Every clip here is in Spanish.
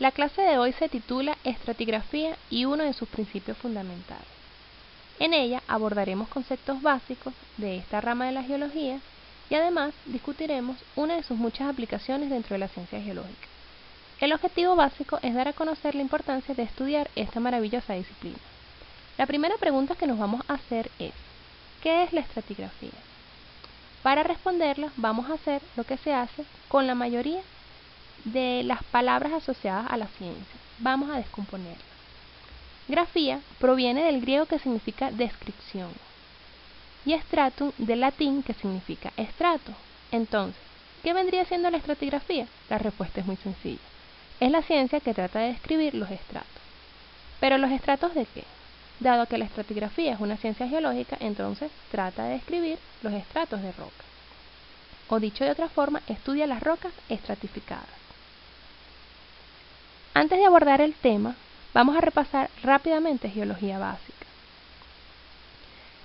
La clase de hoy se titula Estratigrafía y uno de sus principios fundamentales. En ella abordaremos conceptos básicos de esta rama de la geología y además discutiremos una de sus muchas aplicaciones dentro de la ciencia geológica. El objetivo básico es dar a conocer la importancia de estudiar esta maravillosa disciplina. La primera pregunta que nos vamos a hacer es: ¿qué es la estratigrafía? Para responderla vamos a hacer lo que se hace con la mayoría de las palabras asociadas a la ciencia. Vamos a descomponerla. Grafía proviene del griego que significa descripción y stratum del latín que significa estrato. Entonces, ¿qué vendría siendo la estratigrafía? La respuesta es muy sencilla. Es la ciencia que trata de describir los estratos. ¿Pero los estratos de qué? Dado que la estratigrafía es una ciencia geológica, entonces trata de describir los estratos de roca. O dicho de otra forma, estudia las rocas estratificadas. Antes de abordar el tema, vamos a repasar rápidamente geología básica.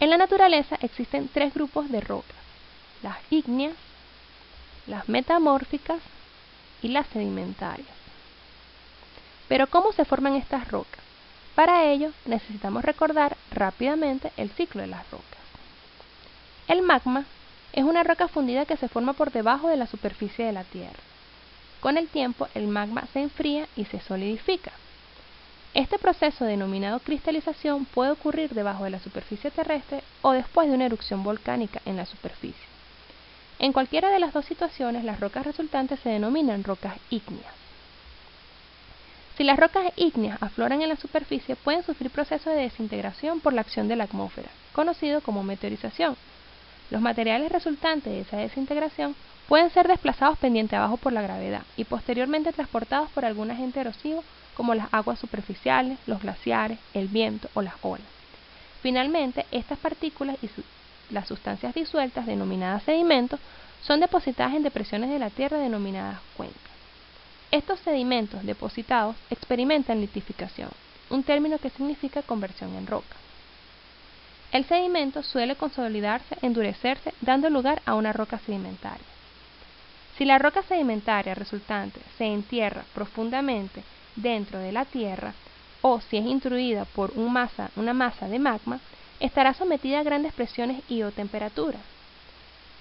En la naturaleza existen tres grupos de rocas: las ígneas, las metamórficas y las sedimentarias. Pero ¿cómo se forman estas rocas? Para ello necesitamos recordar rápidamente el ciclo de las rocas. El magma es una roca fundida que se forma por debajo de la superficie de la Tierra. Con el tiempo el magma se enfría y se solidifica. Este proceso denominado cristalización puede ocurrir debajo de la superficie terrestre o después de una erupción volcánica en la superficie. En cualquiera de las dos situaciones, las rocas resultantes se denominan rocas ígneas. Si las rocas ígneas afloran en la superficie, pueden sufrir procesos de desintegración por la acción de la atmósfera, conocido como meteorización. Los materiales resultantes de esa desintegración pueden ser desplazados pendiente abajo por la gravedad y posteriormente transportados por algún agente erosivo como las aguas superficiales, los glaciares, el viento o las olas. Finalmente, estas partículas y las sustancias disueltas, denominadas sedimentos, son depositadas en depresiones de la Tierra denominadas cuencas. Estos sedimentos depositados experimentan litificación, un término que significa conversión en roca. El sedimento suele consolidarse, endurecerse, dando lugar a una roca sedimentaria. Si la roca sedimentaria resultante se entierra profundamente dentro de la Tierra, o si es intruida por una masa de magma, estará sometida a grandes presiones y o temperaturas.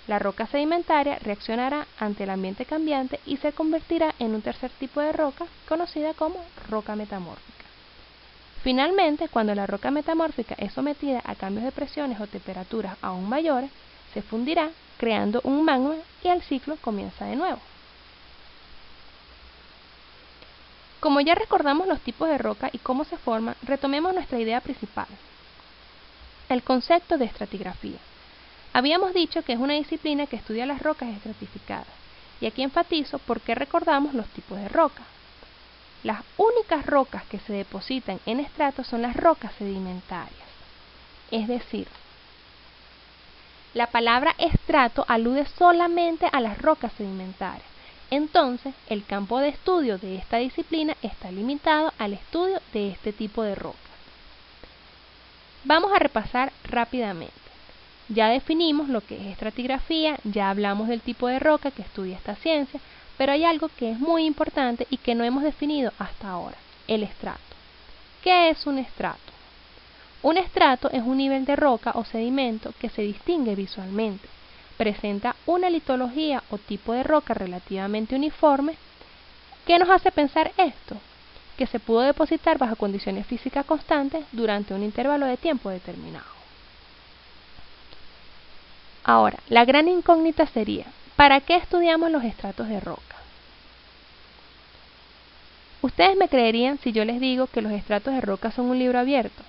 La roca sedimentaria reaccionará ante el ambiente cambiante y se convertirá en un tercer tipo de roca, conocida como roca metamórfica. Finalmente, cuando la roca metamórfica es sometida a cambios de presiones o temperaturas aún mayores, se fundirá, creando un magma y el ciclo comienza de nuevo. Como ya recordamos los tipos de roca y cómo se forman, retomemos nuestra idea principal: el concepto de estratigrafía. Habíamos dicho que es una disciplina que estudia las rocas estratificadas, y aquí enfatizo por qué recordamos los tipos de roca. Las únicas rocas que se depositan en estratos son las rocas sedimentarias. Es decir, la palabra estrato alude solamente a las rocas sedimentarias. Entonces, el campo de estudio de esta disciplina está limitado al estudio de este tipo de rocas. Vamos a repasar rápidamente. Ya definimos lo que es estratigrafía, ya hablamos del tipo de roca que estudia esta ciencia, pero hay algo que es muy importante y que no hemos definido hasta ahora: el estrato. ¿Qué es un estrato? Un estrato es un nivel de roca o sedimento que se distingue visualmente. Presenta una litología o tipo de roca relativamente uniforme. ¿Qué nos hace pensar esto? Que se pudo depositar bajo condiciones físicas constantes durante un intervalo de tiempo determinado. Ahora, la gran incógnita sería: ¿para qué estudiamos los estratos de roca? Ustedes me creerían si yo les digo que los estratos de roca son un libro abierto.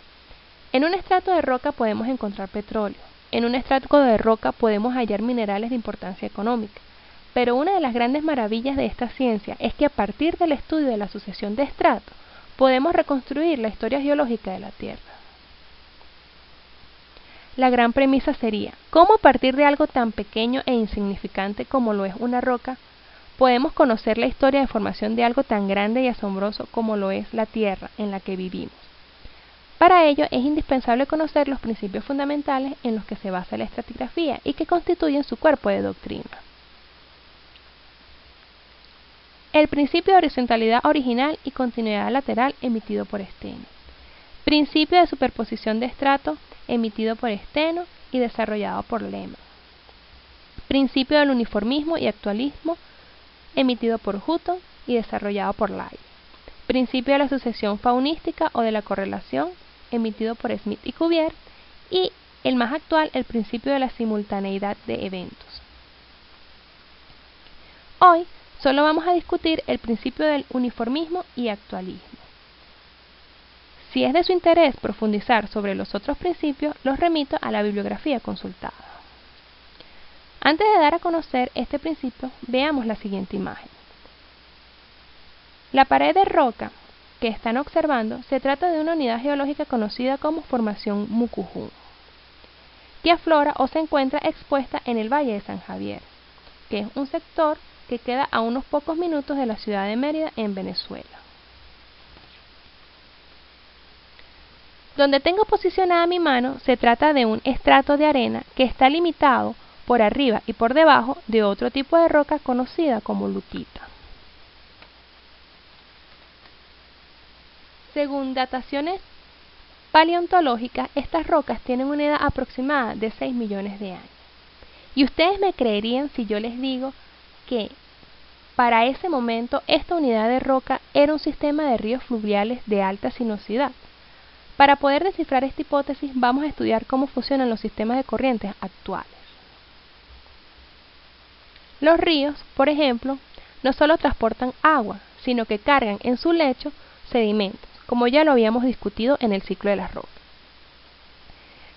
En un estrato de roca podemos encontrar petróleo. En un estrato de roca podemos hallar minerales de importancia económica. Pero una de las grandes maravillas de esta ciencia es que a partir del estudio de la sucesión de estratos, podemos reconstruir la historia geológica de la Tierra. La gran premisa sería: ¿cómo a partir de algo tan pequeño e insignificante como lo es una roca, podemos conocer la historia de formación de algo tan grande y asombroso como lo es la Tierra en la que vivimos? Para ello es indispensable conocer los principios fundamentales en los que se basa la estratigrafía y que constituyen su cuerpo de doctrina. El principio de horizontalidad original y continuidad lateral emitido por Steno. Principio de superposición de estratos emitido por Steno y desarrollado por Lehmann. Principio del uniformismo y actualismo emitido por Hutton y desarrollado por Lyle. Principio de la sucesión faunística o de la correlación emitido por Smith y Cuvier. Y el más actual, el principio de la simultaneidad de eventos. Hoy solo vamos a discutir el principio del uniformismo y actualismo. Si es de su interés profundizar sobre los otros principios, los remito a la bibliografía consultada. Antes de dar a conocer este principio, veamos la siguiente imagen. La pared de roca que están observando se trata de una unidad geológica conocida como Formación Mucujún, que aflora o se encuentra expuesta en el Valle de San Javier, que es un sector que queda a unos pocos minutos de la ciudad de Mérida, en Venezuela. Donde tengo posicionada mi mano, se trata de un estrato de arena que está limitado por arriba y por debajo de otro tipo de roca conocida como lutita. Según dataciones paleontológicas, estas rocas tienen una edad aproximada de 6 millones de años. Y ustedes me creerían si yo les digo que para ese momento esta unidad de roca era un sistema de ríos fluviales de alta sinuosidad. Para poder descifrar esta hipótesis, vamos a estudiar cómo funcionan los sistemas de corrientes actuales. Los ríos, por ejemplo, no solo transportan agua, sino que cargan en su lecho sedimentos, como ya lo habíamos discutido en el ciclo de las rocas.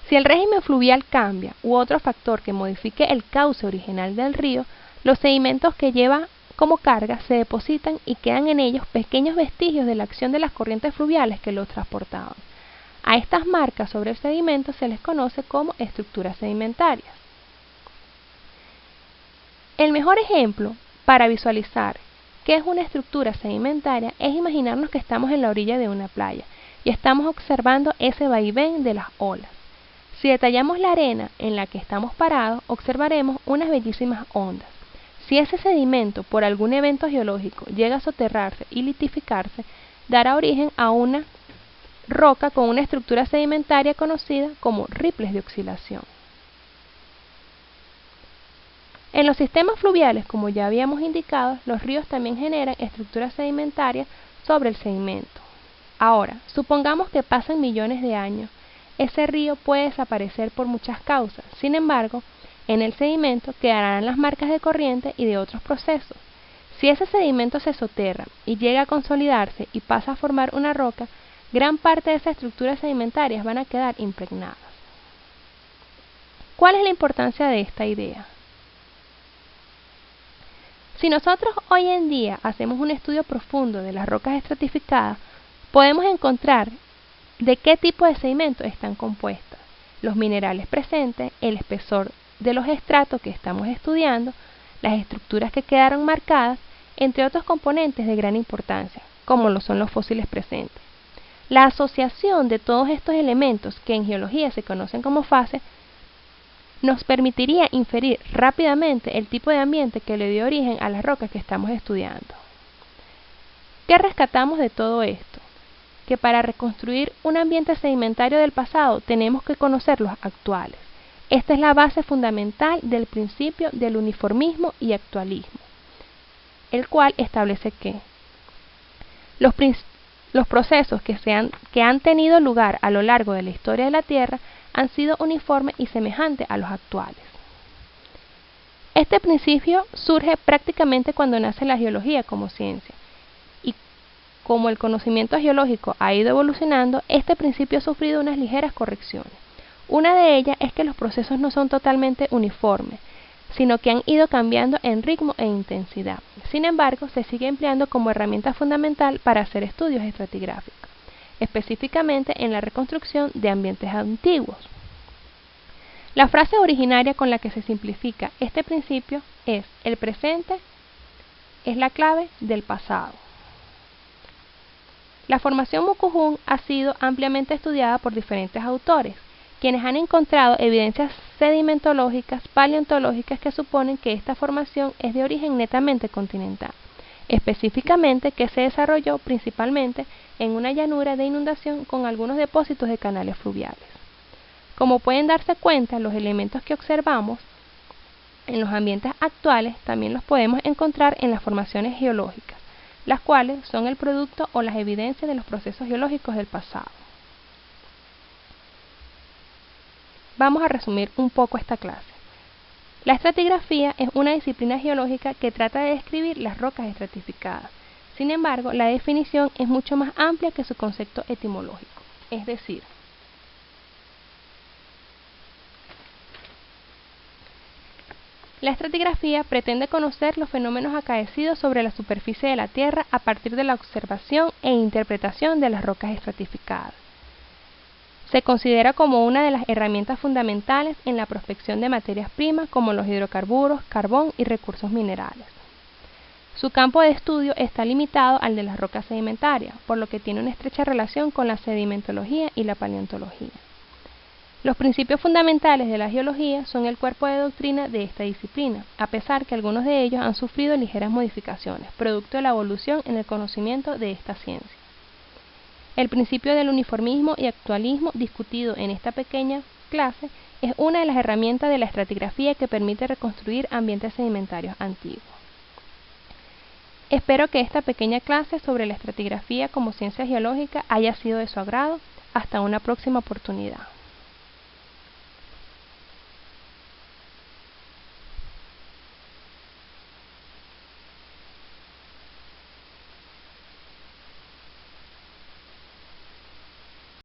Si el régimen fluvial cambia u otro factor que modifique el cauce original del río, los sedimentos que lleva como carga se depositan y quedan en ellos pequeños vestigios de la acción de las corrientes fluviales que los transportaban. A estas marcas sobre el sedimento se les conoce como estructuras sedimentarias. El mejor ejemplo para visualizar qué es una estructura sedimentaria es imaginarnos que estamos en la orilla de una playa y estamos observando ese vaivén de las olas. Si detallamos la arena en la que estamos parados, observaremos unas bellísimas ondas. Si ese sedimento, por algún evento geológico, llega a soterrarse y litificarse, dará origen a una roca con una estructura sedimentaria conocida como ripples de oscilación. En los sistemas fluviales, como ya habíamos indicado, los ríos también generan estructuras sedimentarias sobre el sedimento. Ahora, supongamos que pasan millones de años. Ese río puede desaparecer por muchas causas. Sin embargo, en el sedimento quedarán las marcas de corriente y de otros procesos. Si ese sedimento se soterra y llega a consolidarse y pasa a formar una roca, gran parte de esas estructuras sedimentarias van a quedar impregnadas. ¿Cuál es la importancia de esta idea? Si nosotros hoy en día hacemos un estudio profundo de las rocas estratificadas, podemos encontrar de qué tipo de sedimento están compuestas, los minerales presentes, el espesor de los estratos que estamos estudiando, las estructuras que quedaron marcadas, entre otros componentes de gran importancia, como lo son los fósiles presentes. La asociación de todos estos elementos, que en geología se conocen como fases, nos permitiría inferir rápidamente el tipo de ambiente que le dio origen a las rocas que estamos estudiando. ¿Qué rescatamos de todo esto? Que para reconstruir un ambiente sedimentario del pasado tenemos que conocer los actuales. Esta es la base fundamental del principio del uniformismo y actualismo, el cual establece que los procesos que han tenido lugar a lo largo de la historia de la Tierra han sido uniformes y semejantes a los actuales. Este principio surge prácticamente cuando nace la geología como ciencia, y como el conocimiento geológico ha ido evolucionando, este principio ha sufrido unas ligeras correcciones. Una de ellas es que los procesos no son totalmente uniformes, sino que han ido cambiando en ritmo e intensidad. Sin embargo, se sigue empleando como herramienta fundamental para hacer estudios estratigráficos, específicamente en la reconstrucción de ambientes antiguos. La frase originaria con la que se simplifica este principio es: el presente es la clave del pasado. La formación Mucujún ha sido ampliamente estudiada por diferentes autores, quienes han encontrado evidencias sedimentológicas, paleontológicas que suponen que esta formación es de origen netamente continental. específicamente que se desarrolló principalmente en una llanura de inundación con algunos depósitos de canales fluviales. Como pueden darse cuenta, los elementos que observamos en los ambientes actuales también los podemos encontrar en las formaciones geológicas, las cuales son el producto o las evidencias de los procesos geológicos del pasado. Vamos a resumir un poco esta clase. La estratigrafía es una disciplina geológica que trata de describir las rocas estratificadas. Sin embargo, la definición es mucho más amplia que su concepto etimológico, es decir, la estratigrafía pretende conocer los fenómenos acaecidos sobre la superficie de la Tierra a partir de la observación e interpretación de las rocas estratificadas. Se considera como una de las herramientas fundamentales en la prospección de materias primas como los hidrocarburos, carbón y recursos minerales. Su campo de estudio está limitado al de las rocas sedimentarias, por lo que tiene una estrecha relación con la sedimentología y la paleontología. Los principios fundamentales de la geología son el cuerpo de doctrina de esta disciplina, a pesar que algunos de ellos han sufrido ligeras modificaciones, producto de la evolución en el conocimiento de esta ciencia. El principio del uniformismo y actualismo discutido en esta pequeña clase es una de las herramientas de la estratigrafía que permite reconstruir ambientes sedimentarios antiguos. Espero que esta pequeña clase sobre la estratigrafía como ciencia geológica haya sido de su agrado. Hasta una próxima oportunidad.